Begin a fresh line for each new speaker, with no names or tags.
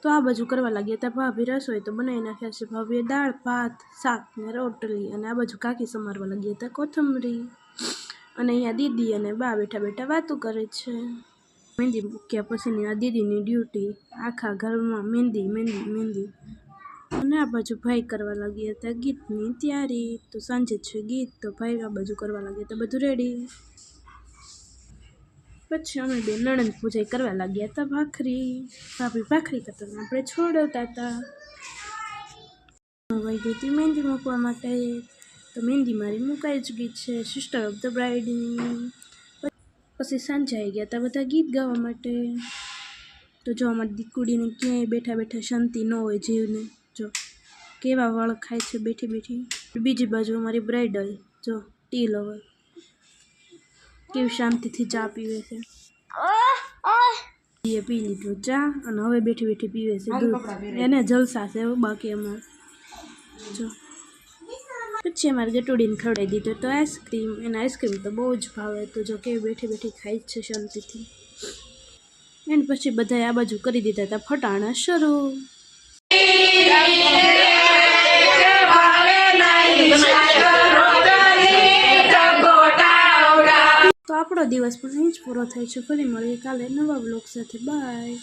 તો આ બાજુ કરવા લાગ્યા હતા ભાભી રસોઈ તો બનાવી નાખ્યા છે ભાભીએ દાળ ભાત શાક ને રોટલી અને આ બાજુ કાકી સમારવા લાગ્યા હતા કોથમરી અને અહીંયા દીદી અને બા બેઠા બેઠા વાતો કરે છે મહેંદી મૂક્યા પછીની આ દીદીની ડ્યુટી આખા ઘરમાં મહેંદી મહેંદી મહેંદી અને આ બાજુ ભાઈ કરવા લાગ્યા હતા ગીતની તૈયારી તો સાંજે છે ગીત તો ભાઈ આ બાજુ કરવા લાગ્યા હતા બધું રેડી પછી અમે બે નણંદ પૂજા કરવા લાગ્યા હતા ભાખરી ભાખરી કરતા આપણે છોડવતા હતા વાગી હતી મહેંદી મૂકવા માટે તો મહેંદી મારી મુકાઈ જ ગઈ છે સિસ્ટર ઓફ ધ બ્રાઇડની પછી સાંજે આવી ગયા હતા બધા ગીત ગાવા માટે તો જો અમારી દીકરીને ક્યાંય બેઠા બેઠા શાંતિ ન હોય જીવને જો કેવા વળ ખાય છે બેઠી બેઠી બીજી બાજુ અમારી બ્રાઇડલ જો ટી લવર કેવી શાંતિથી ચા પીવે છે એ પી લીધું ચા અને હવે બેઠી બેઠી પીવે છે દૂધ એને જલસા છે બાકી અમારે જો પછી અમારે ગટુડીને ખવડાવી દીધો તો આઈસ્ક્રીમ એને આઈસ્ક્રીમ તો બહુ જ ભાવે તો જો કેવી બેઠી બેઠી ખાઈ જ છે શાંતિથી એને પછી બધાએ આ બાજુ કરી દીધા હતા ફટાણા શરૂ તો આપણો દિવસ પણ અહીં જ પૂરો થાય છે ફરી મળીએ કાલે નવા બ્લોગ સાથે બાય